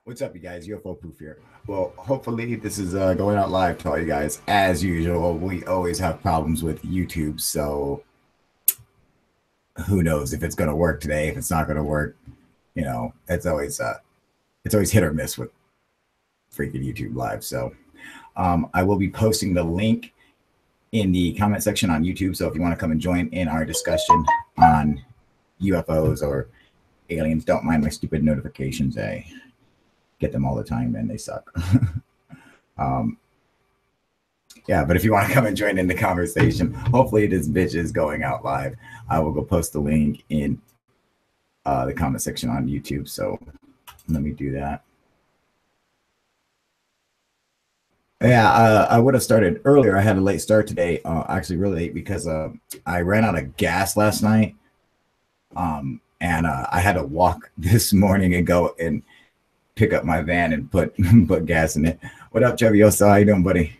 What's up, you guys? UFO Proof here. Well, hopefully this is going out live to all you guys. As usual, we always have problems with YouTube, so who knows if it's going to work today? If it's not going to work, it's always hit or miss with freaking YouTube Live. So I will be posting the link in the comment section on YouTube. So if you want to come and join in our discussion on UFOs or aliens, don't mind my stupid notifications. I get them all the time and they suck. um, yeah, but if you want to come and join in the conversation, hopefully this bitch is going out live. I will go post the link in the comment section on YouTube. So let me do that. Yeah, I would have started earlier. I had a late start today, actually really late because I ran out of gas last night. And I had to walk this morning and go and pick up my van and put gas in it. What up, Chevioso? How you doing, buddy?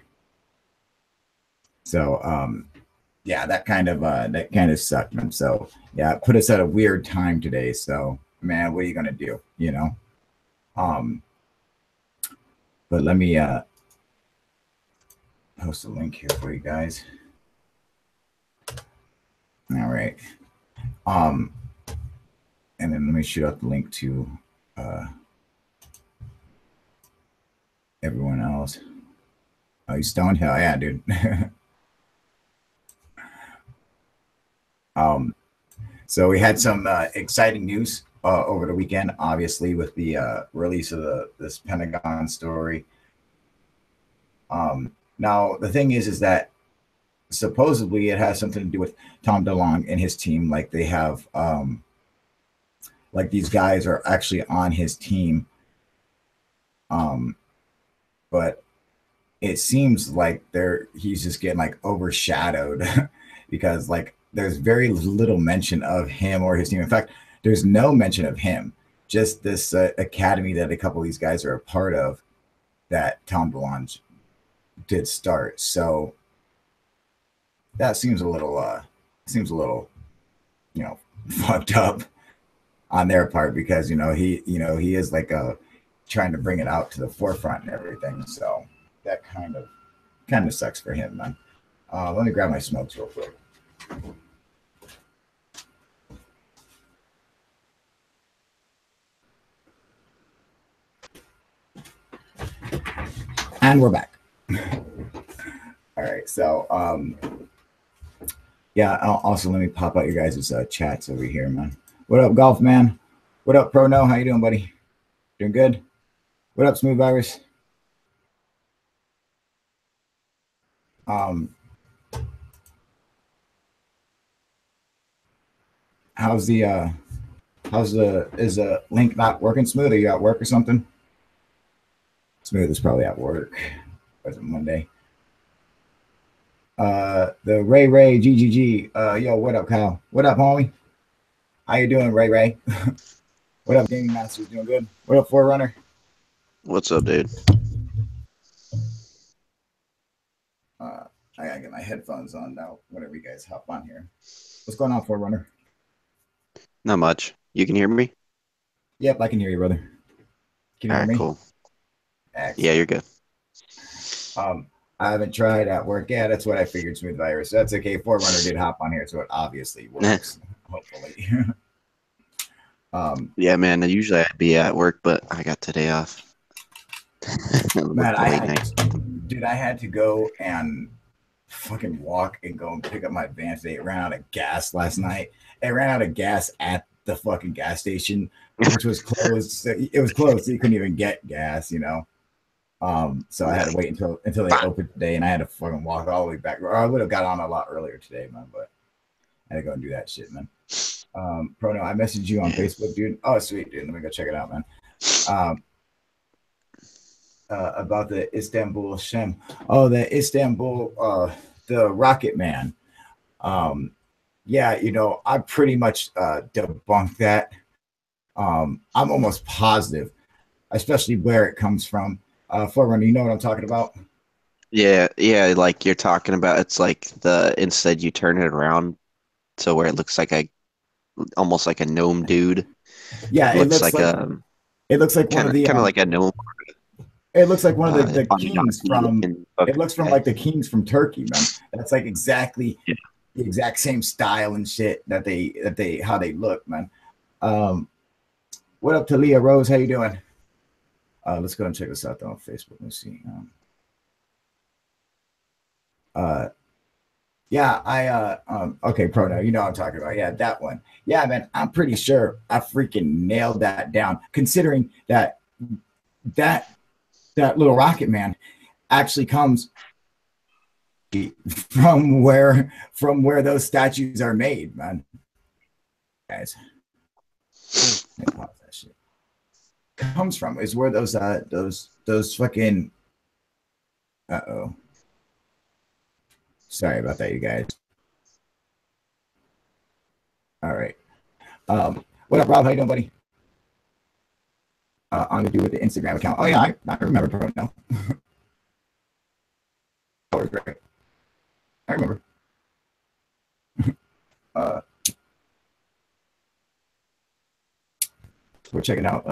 So yeah, that kind of sucked, man. So yeah, it put us at a weird time today. So man, what are you gonna do? But let me post a link here for you guys. All right. And then let me shoot out the link to everyone else. Oh, you stoned? Hell yeah, dude. So we had some exciting news over the weekend, obviously, with the release of this Pentagon story. Now, the thing is that supposedly it has something to do with Tom DeLonge and his team. Like they have, like these guys are actually on his team. But it seems like he's just getting like overshadowed because like there's very little mention of him or his team. In fact, there's no mention of him. Just this academy that a couple of these guys are a part of that Tom DeLonge did start. So that seems a little fucked up on their part because he is like trying to bring it out to the forefront and everything. So that kind of sucks for him, man. Let me grab my smokes real quick. And we're back. All right, so yeah. Also, let me pop out your guys' chats over here, man. What up, Golf Man? What up, Pro No? How you doing, buddy? Doing good? What up, Smooth Virus? Is the link not working smooth? Are you at work or something? Smooth is probably at work. Was it Monday? The Ray GGG. Yo, what up, Kyle? What up, homie? How you doing, Ray? What up, Gaming Masters? Doing good? What up, Forerunner? What's up, dude? I gotta get my headphones on now. Whenever you guys hop on here, what's going on, Forerunner? Not much. You can hear me? Yep, I can hear you, brother. Can you hear me? Cool. Excellent. Yeah, you're good. I haven't tried at work. Yeah, that's what I figured, Smooth Virus. That's okay. Forerunner did hop on here, so it obviously works. Hopefully. Yeah, man. Usually I'd be at work, but I got today off. Man, I had to go and fucking walk and go and pick up my van today. It ran out of gas last night. It ran out of gas at the fucking gas station, which was closed. It was closed, so you couldn't even get gas, So I had to wait until they opened today, and I had to fucking walk all the way back. Or I would have got on a lot earlier today, man, but I had to go and do that shit, man. Prono, I messaged you on Facebook, dude. Oh, sweet, dude. Let me go check it out, man. About the Istanbul Shem. Oh, the Istanbul, the Rocket Man. Yeah, I pretty much debunked that. I'm almost positive, especially where it comes from. Forerunner, you know what I'm talking about? Yeah, like you're talking about, it's like instead you turn it around to where it looks like almost like a gnome dude. Yeah, it looks like a It looks like one of the kind of like a gnome. it looks like one of the kings Anunnaki from. looking It looks from guy. like the kings from Turkey, man. That's like exactly Yeah. the exact same style and shit that they how they look, man. Um, what up, Talia Rose? How you doing? Let's go and check this out though on Facebook. Let's see. Uh, yeah, okay, Prono, you know what I'm talking about. Yeah, that one. Yeah, man, I'm pretty sure I freaking nailed that down. Considering that that that little rocket man actually comes from where those statues are made, man. Guys, pause that shit. Comes from is where those fucking uh-oh. Sorry about that, you guys. All right. What up, Rob? How you doing, buddy? On to do with the Instagram account. Oh yeah, I remember Pro now. That was great. I remember. uh, we're checking out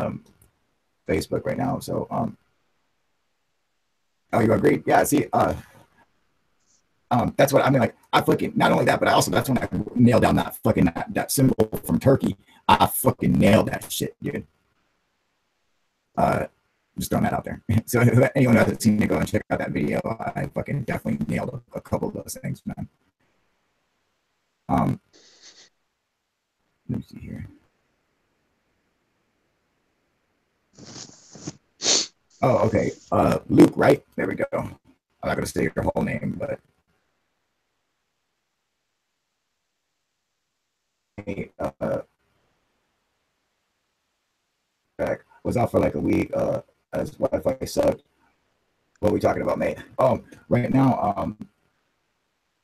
Facebook right now. So oh, you agree? Yeah. See, that's what I mean. Like, I fucking not only that, but I also that's when I nailed down that fucking that symbol from Turkey. I fucking nailed that shit, dude. Just throwing that out there. So anyone who hasn't seen it, go and check out that video. I fucking definitely nailed a couple of those things, man. Let me see here. Oh, okay. Luke, right? There we go. I'm not gonna say your whole name, but back was out for like a week. As Wi-Fi sucked. What are we talking about, mate? Right now,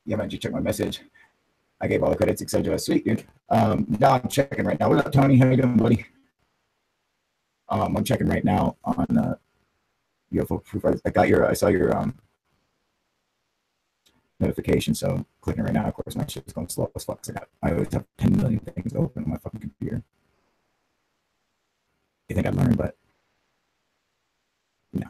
yeah, man, you check my message. I gave all the credits except for sweet, dude. Now I'm checking right now. What up, Tony? How you doing, buddy? I'm checking right now on UFO Proof. I saw your notification, so clicking right now. Of course, my shit is going slow as fuck. I always have 10 million things open on my fucking computer. You think I learned, but no.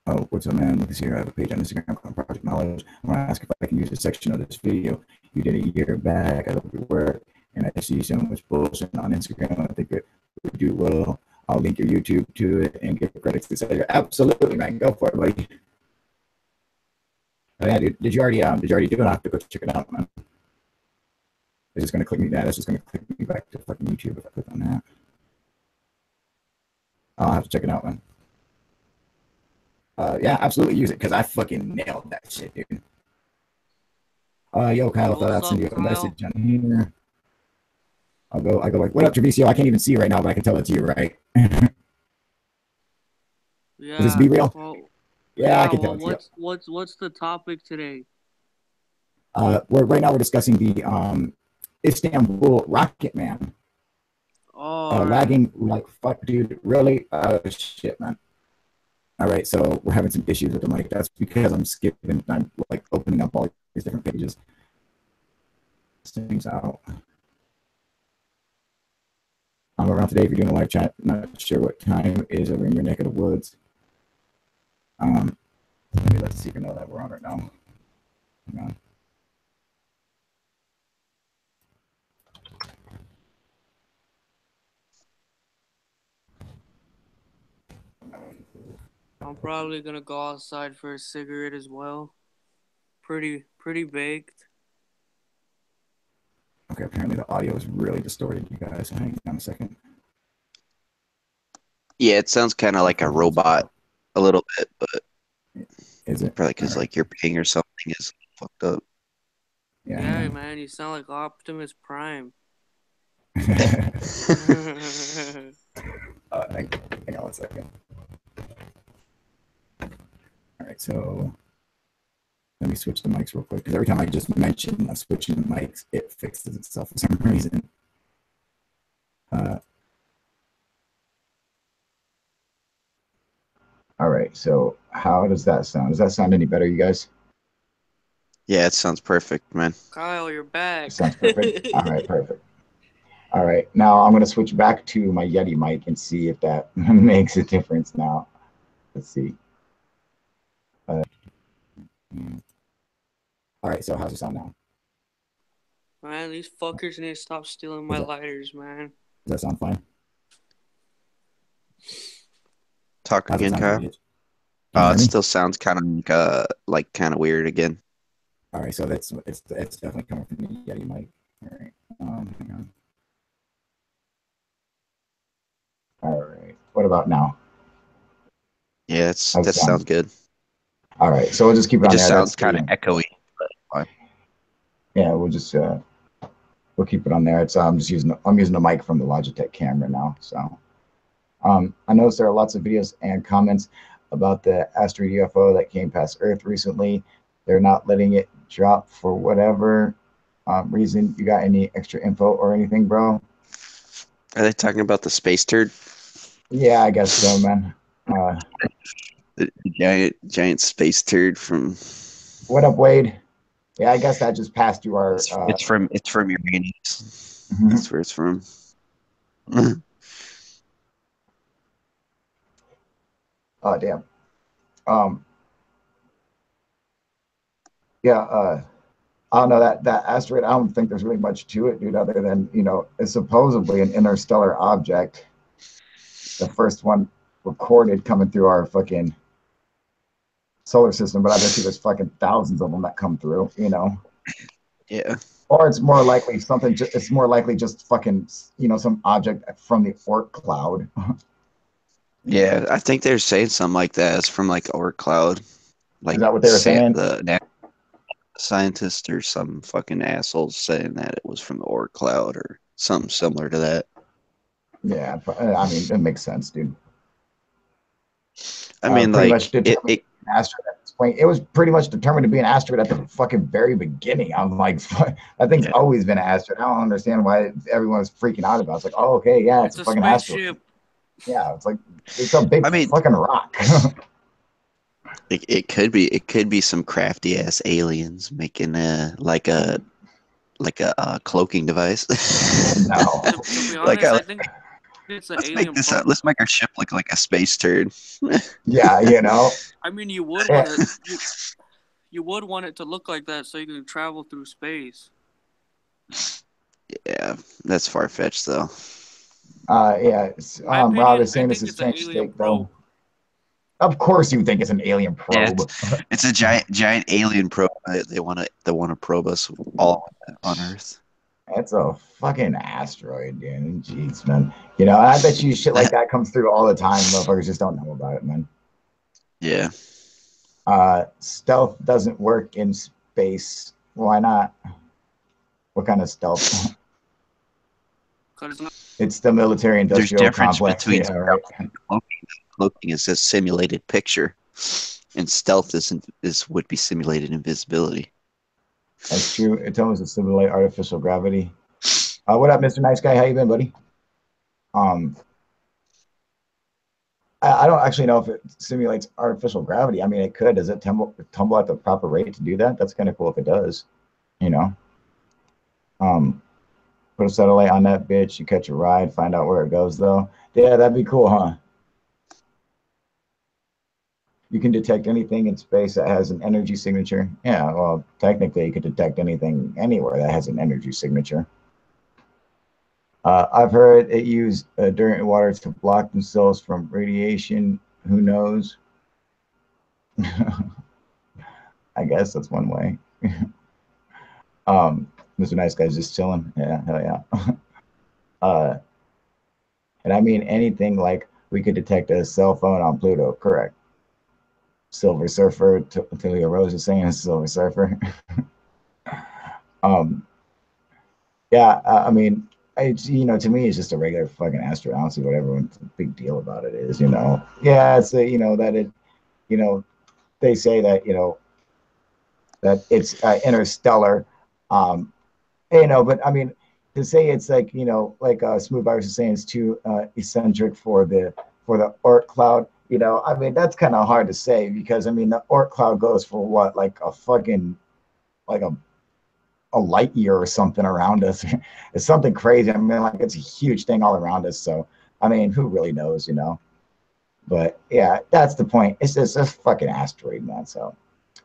Oh, what's up, man? Look here. I have a page on Instagram called Project Knowledge. I want to ask if I can use a section of this video you did a year back. I love your work, and I see so much bullshit on Instagram. I think it would do well. I'll link your YouTube to it and give credits, etc. Absolutely, man. Go for it, buddy. Oh, yeah, dude. Did you already do it? I have to go check it out, man. It's just gonna click me that. It's just gonna click me back to fucking YouTube if I click on that. I'll have to check it out, man. Yeah, absolutely use it because I fucking nailed that shit, dude. Yo, Kyle, thought I'd send you a message on here. I go like, what up, Treviso? I can't even see you right now, but I can tell it's you, right? Yeah. Is this Be Real? Well, yeah, I can tell it's you. What's the topic today? Right now we're discussing the Istanbul rocket man. Oh, lagging like fuck, dude. Really? Shit, man. All right, so we're having some issues with the mic. That's because I'm skipping. I'm like opening up all these different pages. Things out. I'm around today if you're doing a live chat. Not sure what time it is over in your neck of the woods. Maybe let's see if you know that we're on right now. Hang on. I'm probably gonna go outside for a cigarette as well. Pretty baked. Okay, apparently the audio is really distorted, you guys. Hang on a second. Yeah, it sounds kind of like a robot a little bit, but is it probably because like your ping or something is fucked up. Yeah, man, you sound like Optimus Prime. hang on one second. All right, so let me switch the mics real quick because every time I just mention switching the mics, it fixes itself for some reason. All right. So how does that sound? Does that sound any better, you guys? Yeah, it sounds perfect, man. Kyle, you're It back. sounds perfect. All right, perfect. All right. Now I'm going to switch back to my Yeti mic and see if that makes a difference now. Let's see. All right. So how's it sound now? Man, these fuckers need to stop stealing my lighters, man. Does that sound fine? Talk How's it again, sound, Kyle. bitch? Can you hear It me? still sounds kind of kind of weird again. All right. So it's definitely coming from the Yeti mic. All right. Hang on. All right. What about now? Yeah, How's it that sounds sound? good. All right. So we'll just keep it It on just there. That's sounds the kind of echoey. But fine. yeah. We'll keep it on there. It's I'm using the mic from the Logitech camera now. So I noticed there are lots of videos and comments about the asteroid UFO that came past Earth recently. They're not letting it drop for whatever reason. You got any extra info or anything, bro? Are they talking about the space turd? Yeah, I guess so, man. The giant space turd from What up, Wade? Yeah, I guess that just passed through our. it's from Uranus. Mhm. That's where it's from. Oh, damn. Um, yeah. I don't know that asteroid. I don't think there's really much to it, dude. Other than it's supposedly an interstellar object. The first one recorded coming through our fucking solar system, but I bet you there's fucking thousands of them that come through. Yeah. Or it's more likely something. It's more likely just fucking some object from the Oort cloud. Yeah, I think they're saying something like that. It's from like Oort cloud, Is like that what they were saying? the scientist or some fucking assholes saying that it was from the Oort cloud or something similar to that. Yeah, I mean it makes sense, dude. I mean, Pretty like much determined it. an asteroid at this point. It was pretty much determined to be an asteroid at the fucking very beginning. I'm like, that thing's Yeah, always been an asteroid. I don't understand why everyone's freaking out about it. It's like, oh, okay, yeah, it's It's a a fucking asteroid. spaceship. Yeah, it's like it's a big I mean, fucking rock. it could be some crafty ass aliens making a cloaking device. No. To be Like, honest, I think it's an let's make alien this probe. up. Let's make our ship look like a space turd. Yeah, I mean, you would Yeah. want to you would want it to look like that so you can travel through space. Yeah, that's far fetched though. Yeah. In my Rob opinion, is I saying this think is it's an strange alien steak, though. probe. Of course, you think it's an alien Yeah, probe. it's a giant alien probe. They want to probe us all on Earth. That's a fucking asteroid, dude. Jeez, man. I bet you shit like that comes through all the time. Motherfuckers just don't know about it, man. Yeah. Stealth doesn't work in space. Why not? What kind of stealth? Cause It's the military There's industrial difference complex. between Yeah, right. stealth and cloaking. Cloaking is a simulated picture, and stealth would be simulated invisibility. That's true. It's almost a simulate artificial gravity. What up, Mr. Nice Guy? How you been, buddy? Um, I don't actually know if it simulates artificial gravity. I mean, it could. Does it tumble at the proper rate to do that? That's kind of cool if it does. You know. Um, Put a satellite on that bitch. You catch a ride. Find out where it goes, though. Yeah, that'd be cool, huh? You can detect anything in space that has an energy signature. Yeah, well, technically, you could detect anything anywhere that has an energy signature. I've heard it used during water to block themselves from radiation. Who knows? I guess that's one way. Mr. Nice Guy's just chilling. Yeah, hell yeah. uh, and I mean anything like we could detect a cell phone on Pluto, correct? Silver Surfer, Talia Rose is saying Silver Surfer. um, yeah, I mean, to me, it's just a regular fucking asteroid. I don't see what everyone's big deal about it is. Yeah, it's that it, you know, they say that that it's interstellar. Um, but I mean, to say it's like like Smooth Virus is saying it's too eccentric for the Oort cloud. You know, I mean, that's kind of hard to say because I mean, the Oort cloud goes for what, like a fucking, like a light year or something around us. It's something crazy. I mean, like it's a huge thing all around us. So, I mean, who really knows, you know? But yeah, that's the point. It's just a fucking asteroid, man. So,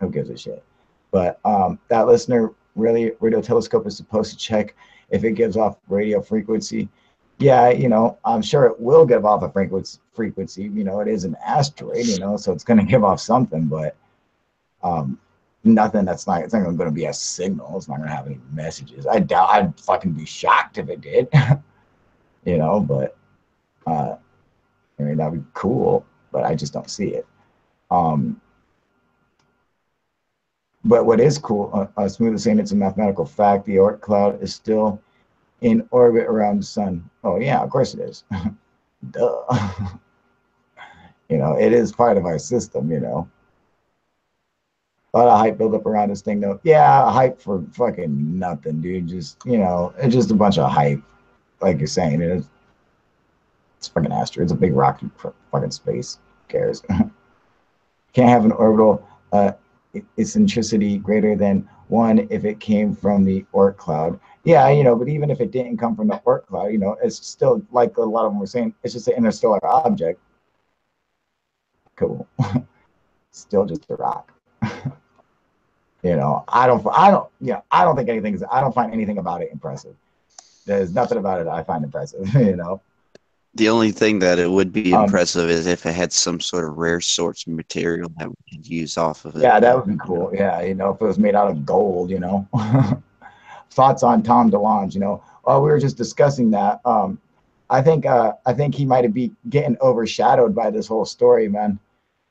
who gives a shit? But that listener, really, radio telescope is supposed to check if it gives off radio frequency. Yeah, you know, I'm sure it will give off a frequency. You know, it is an asteroid, you know, so it's going to give off something, but um, nothing that's not, it's not going to be a signal. It's not going to have any messages. I doubt, I'd fucking be shocked if it did, you know, but I mean, that'd be cool, but I just don't see it. Um, but what is cool, Smooth is saying it's a mathematical fact. The Oort cloud is still in orbit around the sun. Oh yeah, of course it is. Duh. You know, it is part of our system, you know. A lot of hype build up around this thing though. Yeah, hype for fucking nothing, dude. Just, you know, it's just a bunch of hype. Like you're saying, it's fucking asteroid. It's a big rock in fucking space. Who cares? Can't have an orbital eccentricity greater than 1 if it came from the Oort cloud. Yeah, you know, but even if it didn't come from the Oort cloud, you know, it's still, like a lot of them were saying, it's just an interstellar object. Cool. Still just a rock. You know, I don't think anything is, I don't find anything about it impressive. There's nothing about it I find impressive, you know. The only thing that it would be impressive is if it had some sort of rare source material that we could use off of it. Yeah, that would be cool. Yeah, you know, if it was made out of gold, you know. Thoughts on Tom DeLonge, you know. Oh, we were just discussing that. I think he might be getting overshadowed by this whole story, man.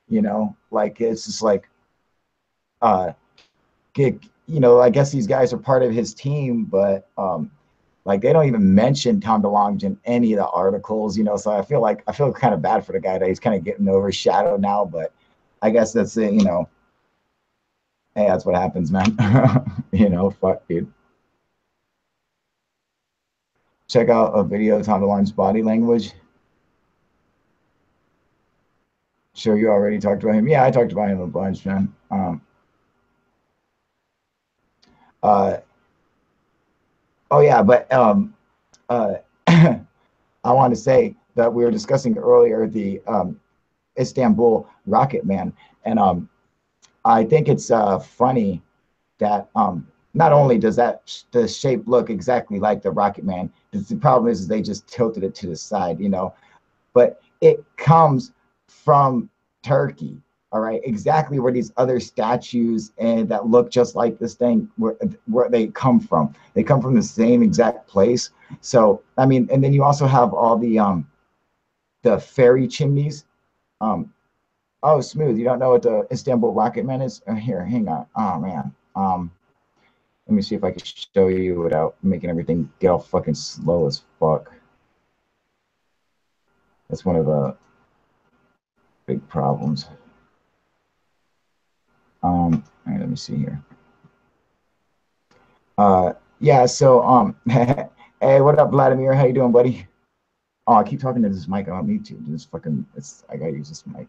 You know, like it's just like you know, I guess these guys are part of his team, but like they don't even mention Tom DeLonge in any of the articles, you know. So I feel kind of bad for the guy that he's kind of getting overshadowed now, but I guess that's it, you know. Hey, that's what happens, man. You know, fuck, dude. Check out a video of Tom DeLonge's body language. Sure, you already talked about him. Yeah, I talked about him a bunch, man. Oh yeah, but I want to say that we were discussing earlier the Istanbul Rocket Man, and I think it's funny that not only does the shape look exactly like the Rocket Man, the problem is they just tilted it to the side, you know, but it comes from Turkey. All right, exactly where these other statues and that look just like this thing, where they come from. They come from the same exact place. So I mean, and then you also have all the fairy chimneys. Oh, Smooth, you don't know what the Istanbul Rocket Man is? Here, hang on. Oh man. Let me see if I can show you without making everything get all fucking slow as fuck. That's one of the big problems. All right, let me see here. Yeah, so hey, what up, Vladimir? How you doing, buddy? Oh, I keep talking to this mic. I don't need to. This fucking, I gotta use this mic.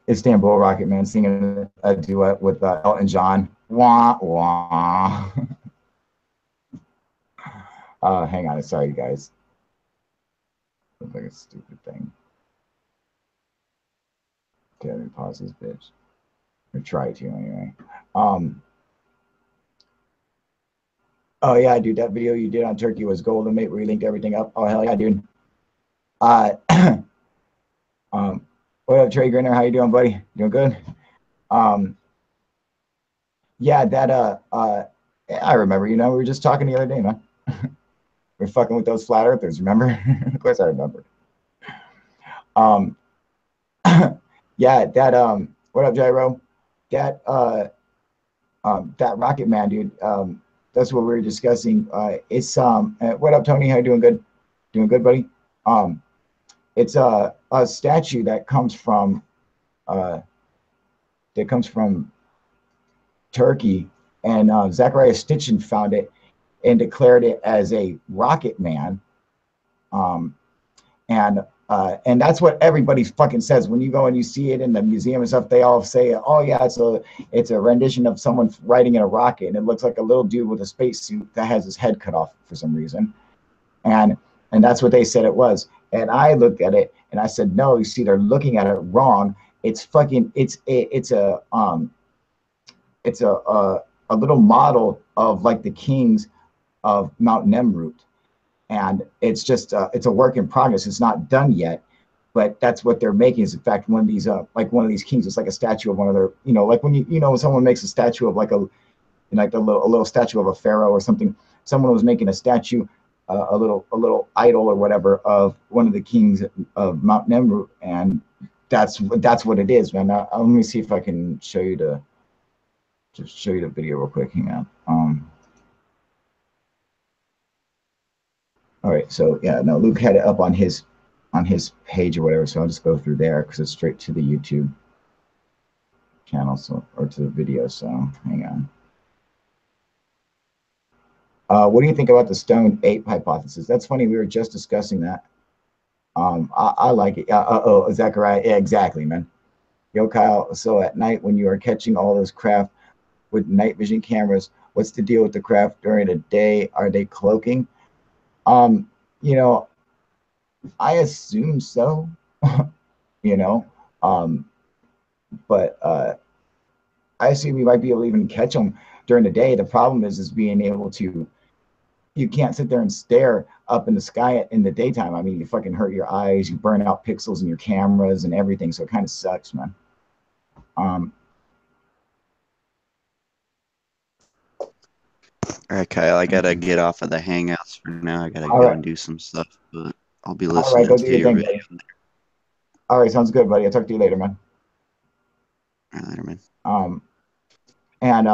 Istanbul Rocket Man singing a duet with Elton John. Wah wah. Hang on, sorry, you guys. Looks like a stupid thing. Okay, let me pause this bitch. Or try to anyway. Oh yeah, dude, that video you did on Turkey was golden, mate. Where you linked everything up. Oh hell yeah, dude. What up, Trey Grinner? How you doing, buddy? Doing good? Yeah, that I remember. You know, we were just talking the other day, man. We're fucking with those flat earthers. Remember? Of course, I remember. Yeah, that what up, Gyro? That that Rocket Man, dude. That's what we were discussing. It's what up, Tony? How you doing? Good? Doing good, buddy? It's a statue that comes from Turkey, and Zachariah Stitchin found it and declared it as a Rocket Man. And that's what everybody fucking says when you go and you see it in the museum and stuff. They all say, "Oh yeah, it's a rendition of someone riding in a rocket, and it looks like a little dude with a spacesuit that has his head cut off for some reason." And that's what they said it was. And I looked at it and I said, "No, you see, they're looking at it wrong. It's fucking it's a little model of like the kings of Mount Nemrut." And it's just it's a work in progress. It's not done yet, but that's what they're making. Is in fact one of these like one of these kings. It's like a statue of one of their, like when when someone makes a statue of like a little statue of a pharaoh or something. Someone was making a statue, a little idol or whatever of one of the kings of Mount Nemrut, and that's what it is, man. Let me see if I can show you the video real quick. Hang on. All right, so yeah, no, Luke had it up on his page or whatever, so I'll just go through there because it's straight to the YouTube channel, or to the video. So hang on. What do you think about the stoned ape hypothesis? That's funny. We were just discussing that. I like it. Zachariah, yeah, exactly, man. Yo, Kyle. So at night when you are catching all those craft with night vision cameras, what's the deal with the craft during the day? Are they cloaking? You know, I assume so, but I assume we might be able to even catch them during the day. The problem is being able to, you can't sit there and stare up in the sky in the daytime. I mean, you fucking hurt your eyes, you burn out pixels in your cameras and everything. So it kind of sucks, man. All right, Kyle, I gotta get off of the Hangouts for now. I gotta All go right. and do some stuff, but I'll be All listening right, go to do your your thing, video. buddy. All right, sounds good, buddy. I'll talk to you later, man. All right, later, man. And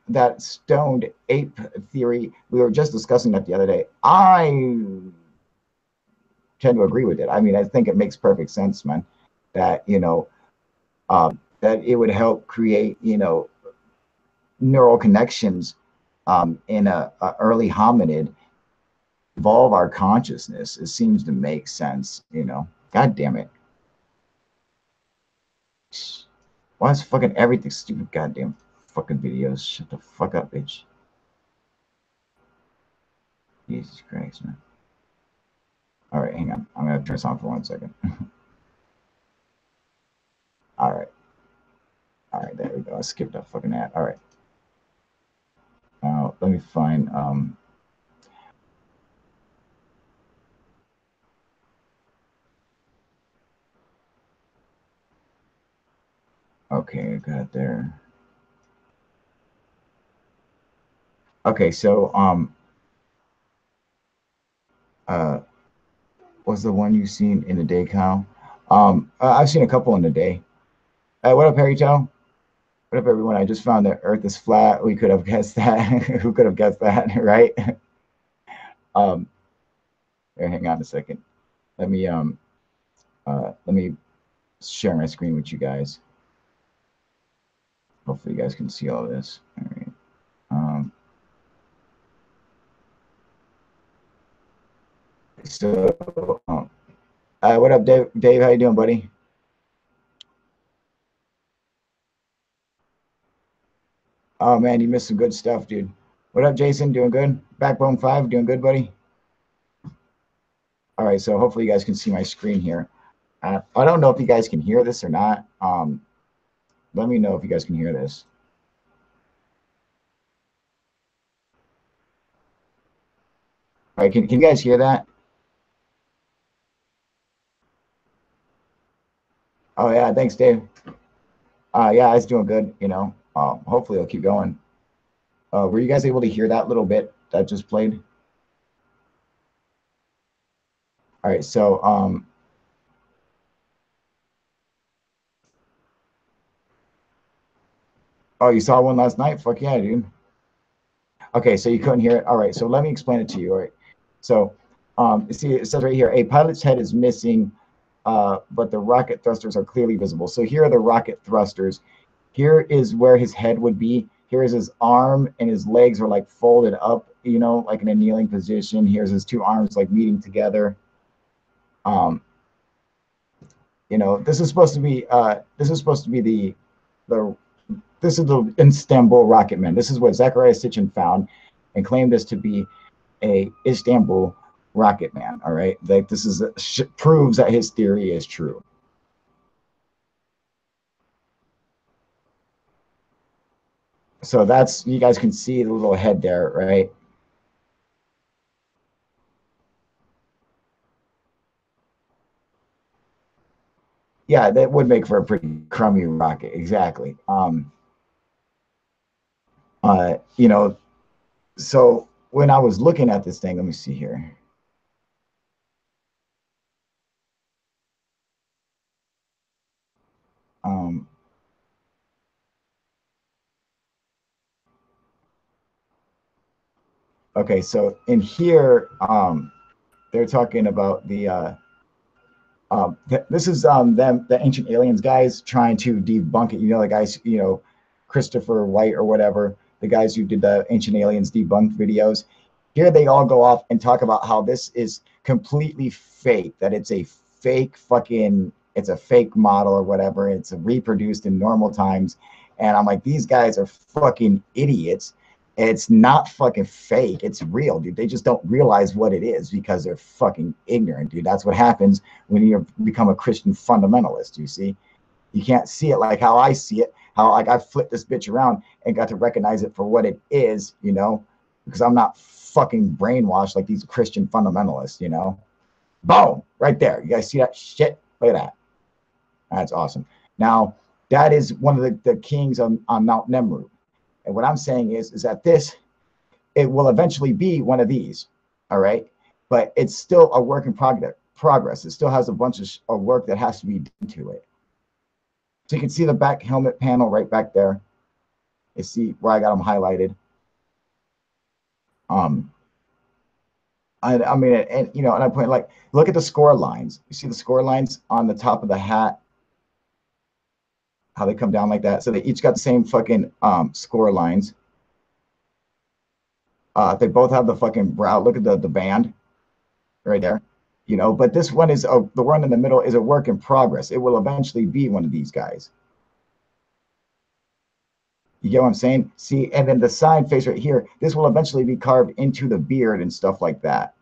that stoned ape theory, we were just discussing that the other day. I tend to agree with it. I mean, I think it makes perfect sense, man, that that it would help create neural connections in a early hominid, evolve our consciousness. It seems to make sense. God damn it. Why is fucking everything stupid? Goddamn fucking videos. Shut the fuck up, bitch. Jesus Christ, man. All right, hang on. I'm gonna turn this on for 1 second. All right. All right, there we go. I skipped that fucking ad. All right. Now let me find okay, I got it there. Okay, so what's the one you've seen in the day, Kyle? I've seen a couple in the day. What up, Harry Chow? What up, everyone? I just found the Earth is flat. We could have guessed that. Who could have guessed that, right? Here, hang on a second. Let me share my screen with you guys. Hopefully, you guys can see all this. All right. What up, Dave? Dave, how you doing, buddy? Oh man, you missed some good stuff, dude. What up, Jason? Doing good? Backbone 5, doing good, buddy? All right, so hopefully you guys can see my screen here. I don't know if you guys can hear this or not. Let me know if you guys can hear this. All right, can you guys hear that? Oh yeah, thanks, Dave. Yeah, it's doing good. Hopefully it'll keep going. Were you guys able to hear that little bit that just played? All right, so oh, you saw one last night? Fuck yeah, dude. Okay, so you couldn't hear it. All right, so let me explain it to you. All right, so see, it says right here, a pilot's head is missing, but the rocket thrusters are clearly visible. So here are the rocket thrusters. Here is where his head would be. Here is his arm, and his legs are like folded up, like in a kneeling position. Here's his two arms like meeting together. Um, you know, this is supposed to be the this is the Istanbul rocket man. This is what Zechariah Sitchin found and claimed this to be a Istanbul rocket man. All right, like this is proves that his theory is true. So that's, you guys can see the little head there, right? Yeah, that would make for a pretty crummy rocket. Exactly. You know, so when I was looking at this thing, let me see here. Um, okay, so in here, they're talking about the this is them, the ancient aliens guys trying to debunk it. You know, the guys, you know, Christopher White or whatever, the guys who did the ancient aliens debunked videos. Here they all go off and talk about how this is completely fake, that it's a fake fucking, it's a fake model or whatever. It's reproduced in normal times. And I'm like, these guys are fucking idiots. It's not fucking fake. It's real, dude. They just don't realize what it is because they're fucking ignorant, dude. That's what happens when you become a Christian fundamentalist, you see. You can't see it like how I see it, how like I flipped this bitch around and got to recognize it for what it is, you know, because I'm not fucking brainwashed like these Christian fundamentalists, you know. Boom, right there. You guys see that shit? Look at that. That's awesome. Now, that is one of the kings on Mount Nemrut. And what I'm saying is that this, it will eventually be one of these, all right? But it's still a work in progress. It still has a bunch of work that has to be done to it. So you can see the back helmet panel right back there. You see where I got them highlighted. I mean, and you know, and I point like, look at the score lines. You see the score lines on the top of the hat, how they come down like that. So they each got the same fucking score lines. They both have the fucking brow. Look at the band right there. You know, but this one is the one in the middle is a work in progress. It will eventually be one of these guys. You get what I'm saying? See, and then the side face right here, this will eventually be carved into the beard and stuff like that.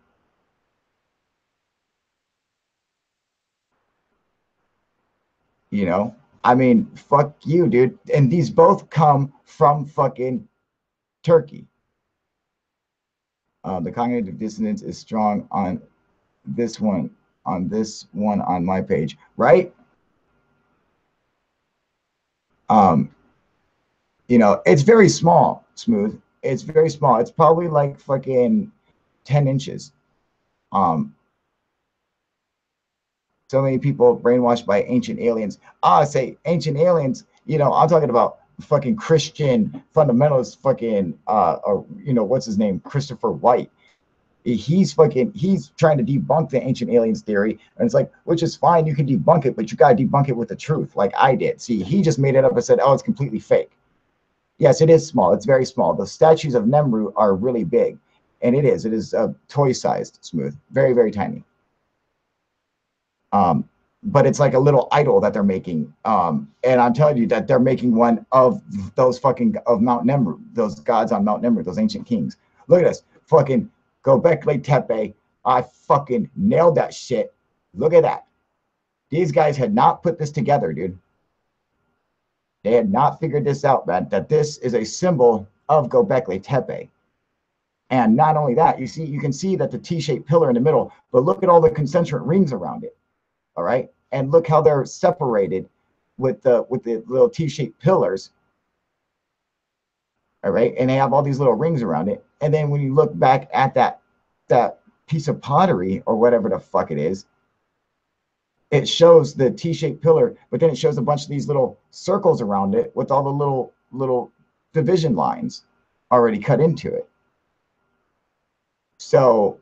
You know, I mean, fuck you, dude. And these both come from fucking Turkey. The cognitive dissonance is strong on this one, on my page, right? Um, you know, it's very small, Smooth. It's very small. It's probably like fucking 10 inches. Um, so many people brainwashed by ancient aliens. I say ancient aliens, you know, I'm talking about fucking Christian fundamentalist fucking or you know, what's his name? Christopher White. He's trying to debunk the ancient aliens theory, and it's like, which is fine, you can debunk it, but you gotta debunk it with the truth, like I did. See, he just made it up and said, oh, it's completely fake. Yes, it is small. It's very small. The statues of Nemru are really big, and it is toy sized, Smooth, very, very tiny. But it's like a little idol that they're making. And I'm telling you that they're making one of those fucking of Mount Nemru, those gods on Mount Nemru, those ancient kings. Look at this. Fucking Göbekli Tepe. I fucking nailed that shit. Look at that. These guys had not put this together, dude. They had not figured this out, man, that this is a symbol of Göbekli Tepe. And not only that, you can see that the T-shaped pillar in the middle, but look at all the concentric rings around it. All right, and look how they're separated with the little T-shaped pillars. All right, and they have all these little rings around it. And then when you look back at that piece of pottery or whatever the fuck it is, it shows the T-shaped pillar, but then it shows a bunch of these little circles around it with all the little division lines already cut into it. So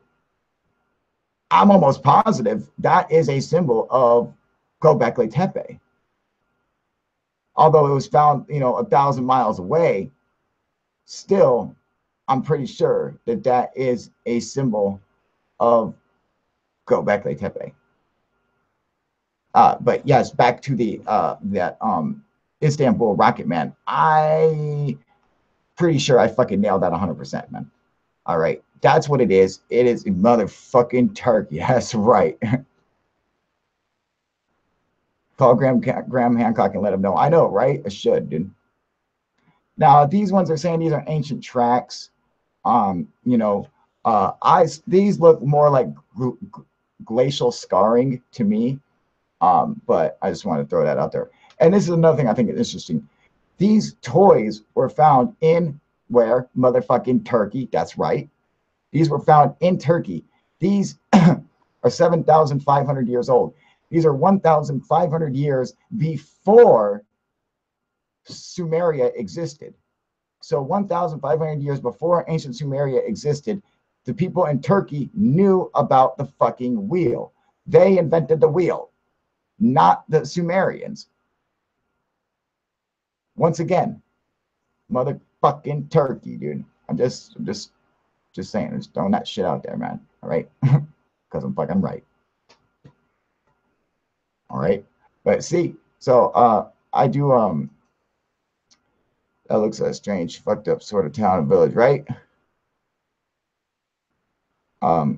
I'm almost positive that is a symbol of Göbekli Tepe. Although it was found, you know, 1,000 miles away, still, I'm pretty sure that that is a symbol of Göbekli Tepe. But yes, back to the that Istanbul rocket, man. I pretty sure I fucking nailed that 100%, man. All right, that's what it is. It is a motherfucking turkey. That's right. Call Graham Hancock and let him know. I know, right? I should, dude. Now these ones are saying these are ancient tracks. You know, these look more like glacial scarring to me. But I just want to throw that out there. And this is another thing I think is interesting. These toys were found in where? Motherfucking Turkey. That's right. These were found in Turkey. These are 7,500 years old. These are 1,500 years before Sumeria existed. So 1,500 years before ancient Sumeria existed, the people in Turkey knew about the fucking wheel. They invented the wheel, not the Sumerians. Once again, motherfucking Turkey, dude. I'm just saying, just throwing that shit out there, man. All right, because I'm fucking right. All right, but see, so I do that looks like a strange, fucked up sort of town and village, right? Oh,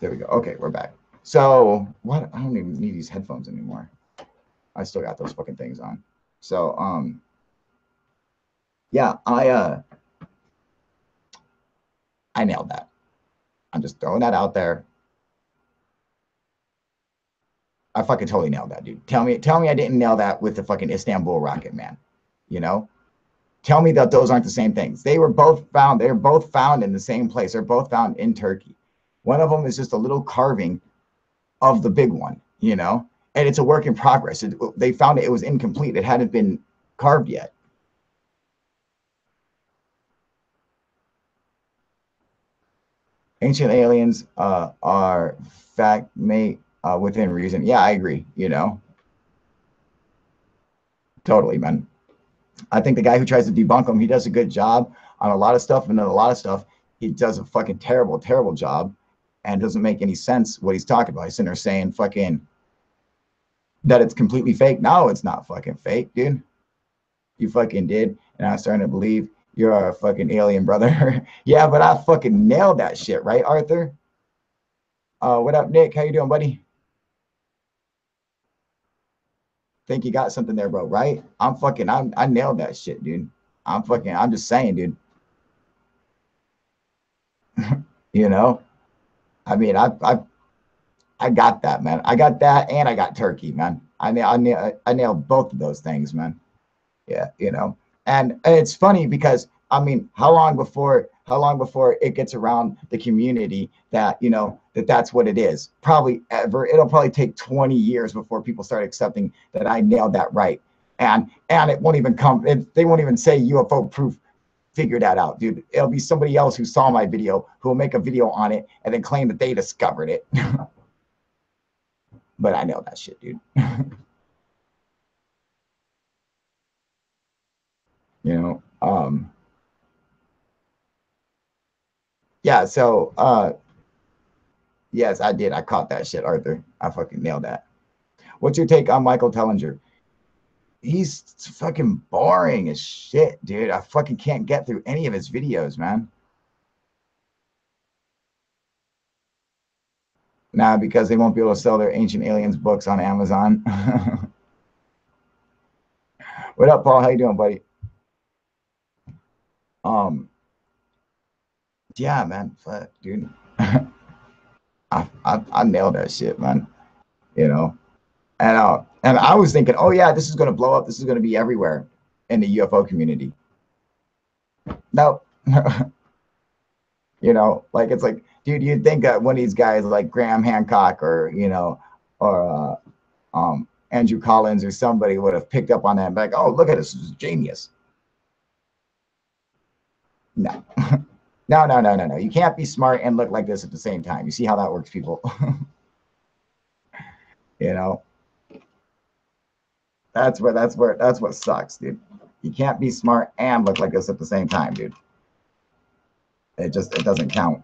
there we go. Okay, we're back. So what? I don't even need these headphones anymore. I still got those fucking things on. So yeah, I nailed that. I'm just throwing that out there. I fucking totally nailed that, dude. Tell me I didn't nail that with the fucking Istanbul rocket, man. You know? Tell me that those aren't the same things. They were both found. They're both found in the same place. They're both found in Turkey. One of them is just a little carving of the big one, you know? And it's a work in progress. They found it was incomplete. It hadn't been carved yet. Ancient aliens are fact mate within reason. Yeah, I agree, you know? Totally, man. I think the guy who tries to debunk them, he does a good job on a lot of stuff, and then a lot of stuff, he does a fucking terrible, terrible job, and doesn't make any sense what he's talking about. He's sitting there saying fucking that it's completely fake. No, it's not fucking fake, dude. You fucking did, and I'm starting to believe you're a fucking alien, brother. Yeah, but I fucking nailed that shit, right, Arthur? What up, Nick? How you doing, buddy? Think you got something there, bro, right? I nailed that shit, dude. I'm just saying, dude. You know, I mean, I got that, man. I got that, and I got turkey, man. I nailed both of those things, man. Yeah, you know, and it's funny because I mean, how long before it gets around the community that you know that's what it is? Probably ever. It'll probably take 20 years before people start accepting that I nailed that right, and it won't even come. They won't even say UFO proof. Figure that out, dude. It'll be somebody else who saw my video who will make a video on it and then claim that they discovered it. But I know that shit, dude. You know, yeah, so yes, I did. I caught that shit, Arthur. I fucking nailed that. What's your take on Michael Tellinger? He's fucking boring as shit, dude. I fucking can't get through any of his videos, man. Nah, because they won't be able to sell their Ancient Aliens books on Amazon. What up, Paul? How you doing, buddy? Yeah, man, fuck, dude. I nailed that shit, man. You know, and I was thinking, oh yeah, this is gonna blow up. This is gonna be everywhere in the UFO community. No, you know, like it's like, dude, you'd think that one of these guys like Graham Hancock or you know, or Andrew Collins or somebody would have picked up on that and be like, oh, look at this is genius. No. No. You can't be smart and look like this at the same time. You see how that works, people? You know, that's what sucks, dude. You can't be smart and look like this at the same time, dude. It doesn't count.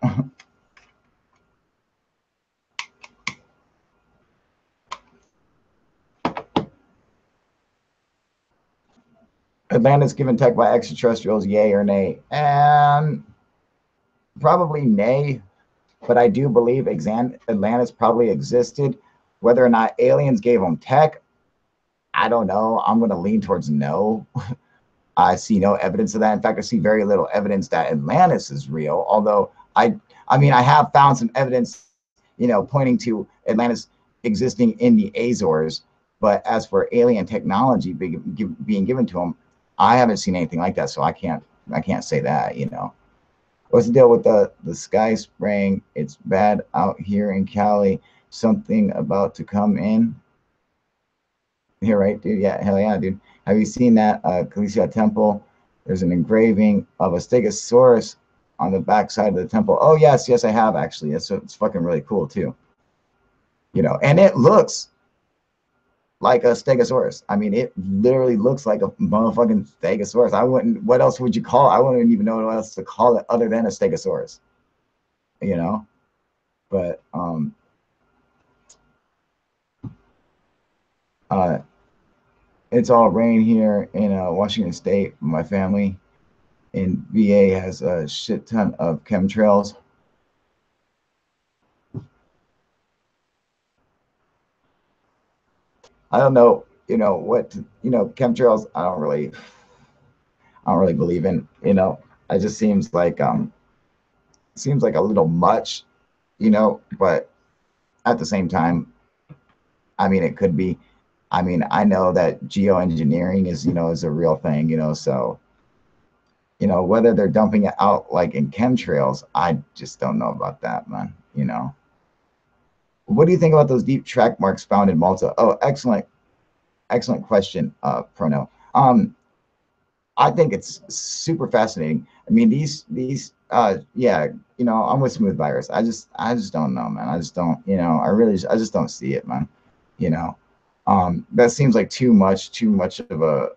Atlantis given tech by extraterrestrials, yay or nay? And probably nay, but I do believe Atlantis probably existed. Whether or not aliens gave them tech, I don't know. I'm going to lean towards no. I see no evidence of that. In fact, I see very little evidence that Atlantis is real. Although I mean, I have found some evidence, pointing to Atlantis existing in the Azores. But as for alien technology being given to them, I haven't seen anything like that. So I can't say that. What's the deal with the sky spraying? It's bad out here in Cali. Something about to come in. Here, right, dude? Yeah, hell yeah, dude. Have you seen that Kalisha temple? There's an engraving of a stegosaurus on the back side of the temple. Oh, yes, I have, actually. It's fucking really cool, too. And it looks like a stegosaurus. I mean, it literally looks like a motherfucking stegosaurus. What else would you call it? I wouldn't even know what else to call it other than a stegosaurus. But, it's all rain here in Washington State. My family in VA has a shit ton of chemtrails. I don't know, chemtrails. I don't really believe in. It just seems like a little much, But at the same time, I mean, it could be. I mean, I know that geoengineering is a real thing, so, whether they're dumping it out like in chemtrails, I just don't know about that, man, What do you think about those deep track marks found in Malta? Oh, excellent question, Prono. I think it's super fascinating. I mean, these yeah, I'm with Smooth Virus. I just don't know, man. I just don't, I just don't see it, man. That seems like too much of a,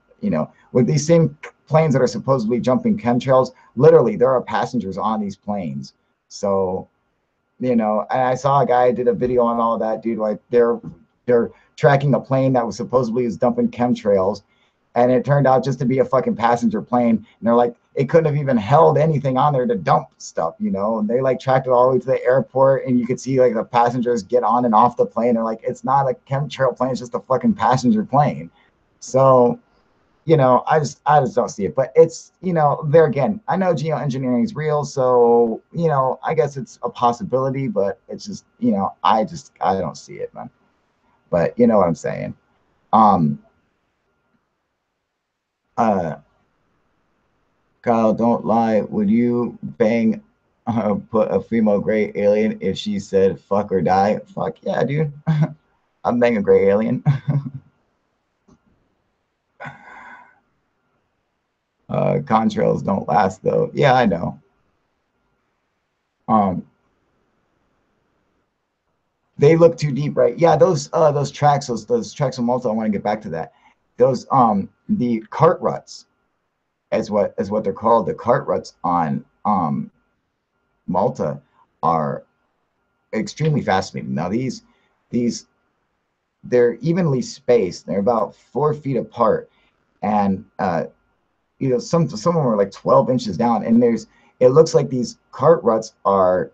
with these same planes that are supposedly jumping chemtrails, literally there are passengers on these planes. So, and I saw a guy did a video on all of that, dude. Like they're tracking a plane that was supposedly is dumping chemtrails, and it turned out just to be a fucking passenger plane. And they're like, it couldn't have even held anything on there to dump stuff, and they like tracked it all the way to the airport, and you could see like the passengers get on and off the plane. They're like, it's not a chemtrail plane, it's just a fucking passenger plane. So, I just don't see it. But it's, there again, I know geoengineering is real, so I guess it's a possibility, but it's just, I don't see it, man. But you know what I'm saying. Kyle, don't lie. Would you bang put a female gray alien if she said fuck or die? Fuck yeah, dude. I'm banging a gray alien. Contrails don't last though. Yeah, I know. They look too deep, right? Yeah, those tracks, those tracks of Malta, I want to get back to that. Those the cart ruts, as what they're called, the cart ruts on Malta are extremely fascinating. Now these they're evenly spaced. They're about 4 feet apart, and some of them are like 12 inches down. And it looks like these cart ruts are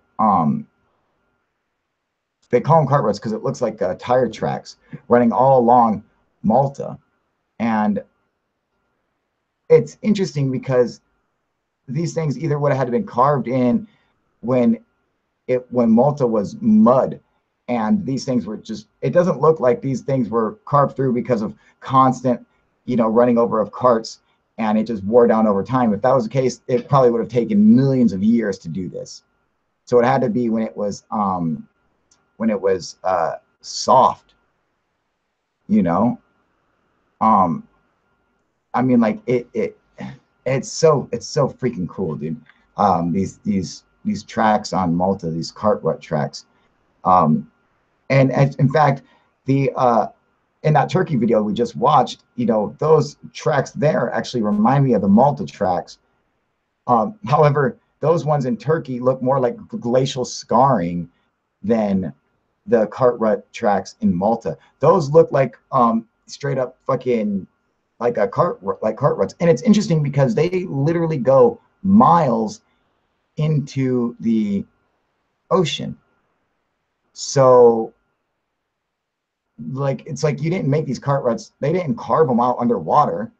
they call them cart ruts because it looks like tire tracks running all along Malta. And it's interesting because these things either would have had to been carved in when Malta was mud, and these things were just, it doesn't look like these things were carved through because of constant, running over of carts, and it just wore down over time. If that was the case, it probably would have taken millions of years to do this. So it had to be when it was soft, I mean, like it's so freaking cool, dude. These tracks on Malta, these cart rut tracks, and in fact, the in that Turkey video we just watched, those tracks there actually remind me of the Malta tracks. However, those ones in Turkey look more like glacial scarring than the cart rut tracks in Malta. Those look like straight up fucking like cart ruts. And it's interesting because they literally go miles into the ocean. So like it's like you didn't make these cart ruts, they didn't carve them out underwater.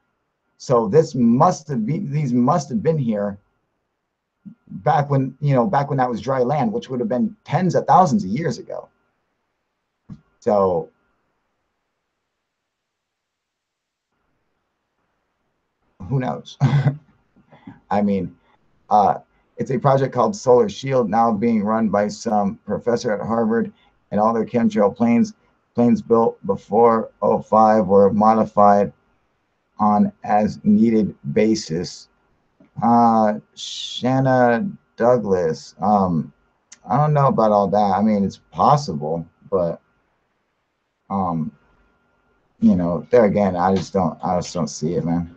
So these must have been here back when, back when that was dry land, which would have been tens of thousands of years ago. So who knows? I mean, it's a project called Solar Shield, now being run by some professor at Harvard, and all their chemtrail planes built before '05 were modified on as needed basis. Shanna Douglas. I don't know about all that. I mean, it's possible, but there again, I just don't see it, man.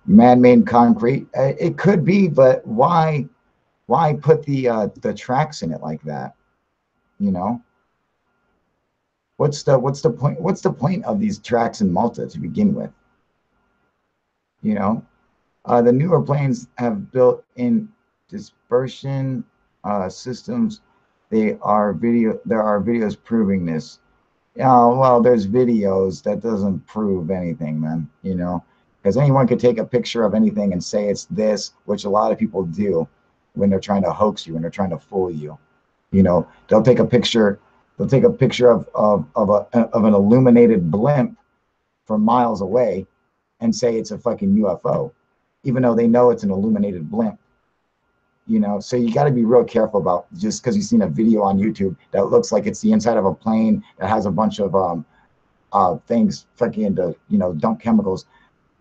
Man-made concrete. It could be, but why put the tracks in it like that? What's the point? What's the point of these tracks in Malta to begin with? The newer planes have built-in dispersion systems. There are videos proving this. Well, there's videos. That doesn't prove anything, man. Because anyone could take a picture of anything and say it's this, which a lot of people do when they're trying to hoax you, when they're trying to fool you. They'll take a picture. They'll take a picture of an illuminated blimp from miles away and say it's a fucking UFO, even though they know it's an illuminated blimp. So you got to be real careful about, just because you've seen a video on YouTube that looks like it's the inside of a plane that has a bunch of things fucking to dump chemicals.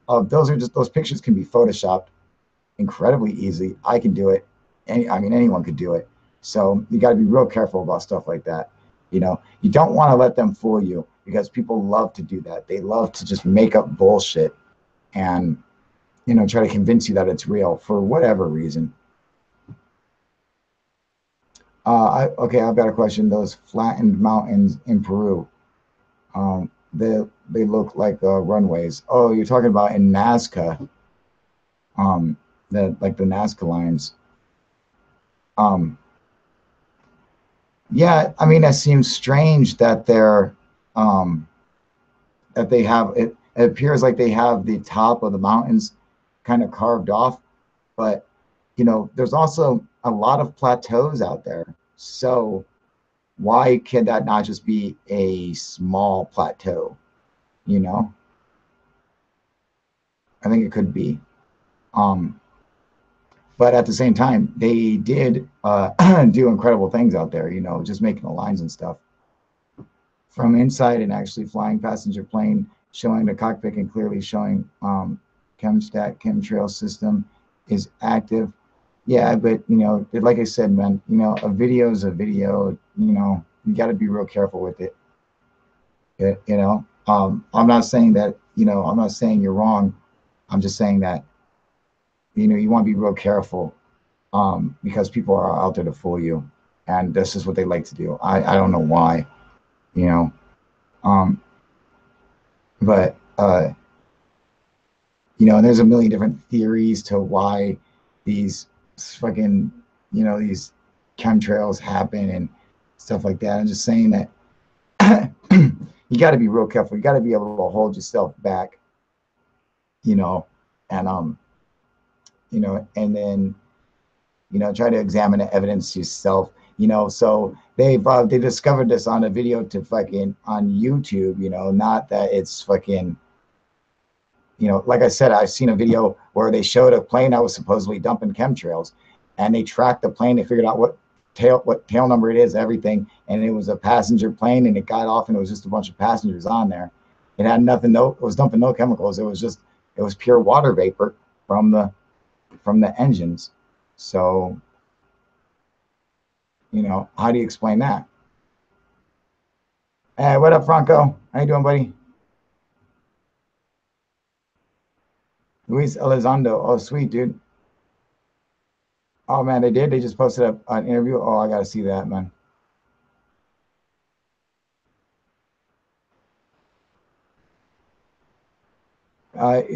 Those pictures can be photoshopped incredibly easy. I can do it. Anyone could do it. So you got to be real careful about stuff like that. You don't want to let them fool you, because people love to do that. They love to just make up bullshit and try to convince you that it's real for whatever reason. Okay, I've got a question. Those flattened mountains in Peru, they look like runways. Oh, you're talking about in Nazca, like the Nazca lines. Yeah, that seems strange that they have it. It appears like they have the top of the mountains kind of carved off, but there's also a lot of plateaus out there. So why can that not just be a small plateau? I think it could be. But at the same time, they did do incredible things out there, just making the lines and stuff. From inside, and actually flying passenger plane, showing the cockpit and clearly showing chemtrail system is active. Yeah, but like I said, man, a video is a video. You got to be real careful with it. I'm not saying that. I'm not saying you're wrong. I'm just saying that you want to be real careful, because people are out there to fool you, and this is what they like to do. I don't know why, but there's a million different theories to why these fucking these chemtrails happen and stuff like that. I'm just saying that you got to be real careful. You got to be able to hold yourself back, and and then try to examine the evidence yourself. So they discovered this on a video to fucking on YouTube. Not that it's fucking. Like I said, I've seen a video where they showed a plane that was supposedly dumping chemtrails, and they tracked the plane. They figured out what tail number it is, everything, and it was a passenger plane, and it got off, and it was just a bunch of passengers on there. It had nothing. It was dumping no chemicals. It was pure water vapor from the engines. So, how do you explain that? Hey, what up, Franco? How you doing, buddy? Luis Elizondo. Oh, sweet, dude. Oh, man, they did. They just posted an interview. Oh, I got to see that, man.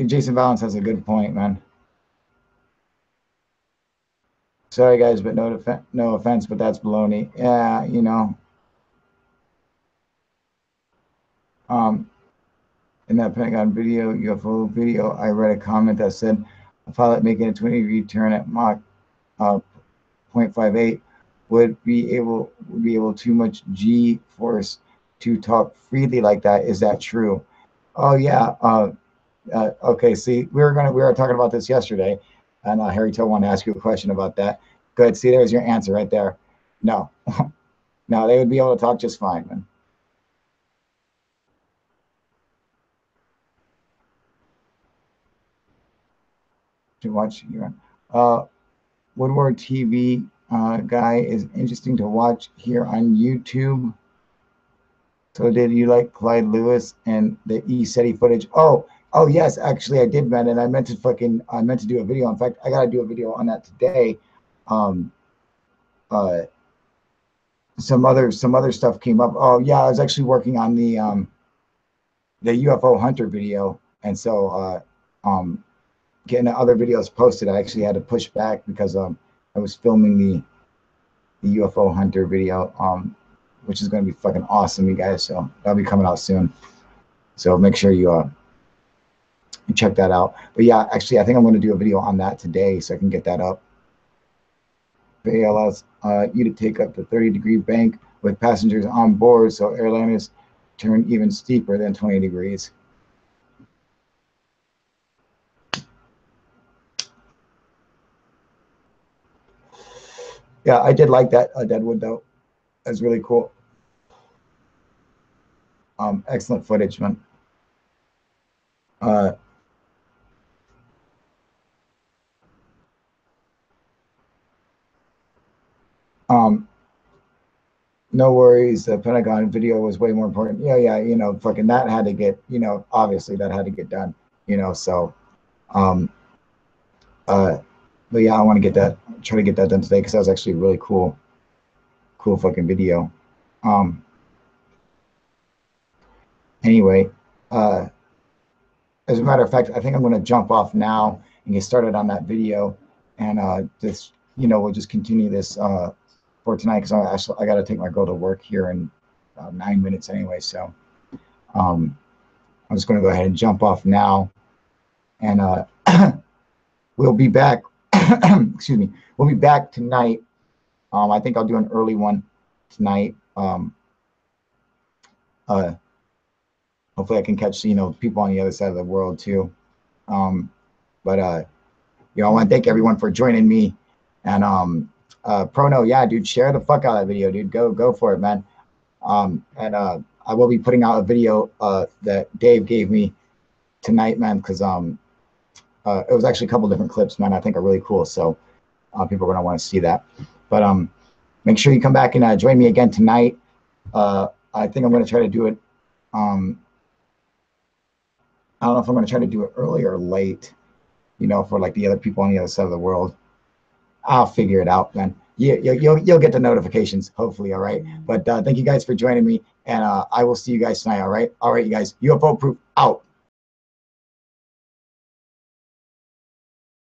Jason Valance has a good point, man. Sorry, guys, but no offense, but that's baloney. Yeah, you know. In that Pentagon video, UFO video, I read a comment that said a pilot making a 20-degree turn at Mach 0.58 would be able too much G force to talk freely like that. Is that true? Oh yeah. Okay. See, we were talking about this yesterday, and Harry Toe wanted to ask you a question about that. Good. See, there's your answer right there. No, no, they would be able to talk just fine, man. To watch here. Woodward TV guy is interesting to watch here on YouTube. So did you like Clyde Lewis and the E-SETI footage? Oh yes, actually I did, man, and I meant to do a video. In fact, I gotta do a video on that today. Some other stuff came up. Oh yeah, I was actually working on the UFO Hunter video, and so getting the other videos posted, I actually had to push back because I was filming the UFO Hunter video, which is going to be fucking awesome, you guys. So that'll be coming out soon. So make sure you check that out. But yeah, actually, I think I'm going to do a video on that today, so I can get that up. They allows you to take up the 30-degree bank with passengers on board, so airliners turn even steeper than 20 degrees. Yeah, I did like that Deadwood though. That's really cool. Excellent footage, man. No worries. The Pentagon video was way more important. Yeah, you know, fucking that had to get, you know, obviously that had to get done, you know, so, but yeah, I want to try to get that done today because that was actually a really cool fucking video. Anyway, as a matter of fact, I think I'm going to jump off now and get started on that video, and just, you know, we'll just continue this for tonight because I got to take my girl to work here in 9 minutes anyway. So I'm just going to go ahead and jump off now, and we'll be back. Excuse me. We'll be back tonight. I think I'll do an early one tonight. Hopefully I can catch, you know, people on the other side of the world too. But you know, I want to thank everyone for joining me. And Prono, yeah, dude, share the fuck out of that video, dude. Go for it, man. And I will be putting out a video that Dave gave me tonight, man, because it was actually a couple different clips, man, I think are really cool. So people are gonna want to see that. But make sure you come back and join me again tonight. I think I'm gonna try to do it. I don't know if I'm gonna try to do it early or late, you know, for like the other people on the other side of the world. I'll figure it out, man. You'll get the notifications, hopefully, all right? But thank you guys for joining me, and I will see you guys tonight, all right? All right, you guys, UFO Proof out.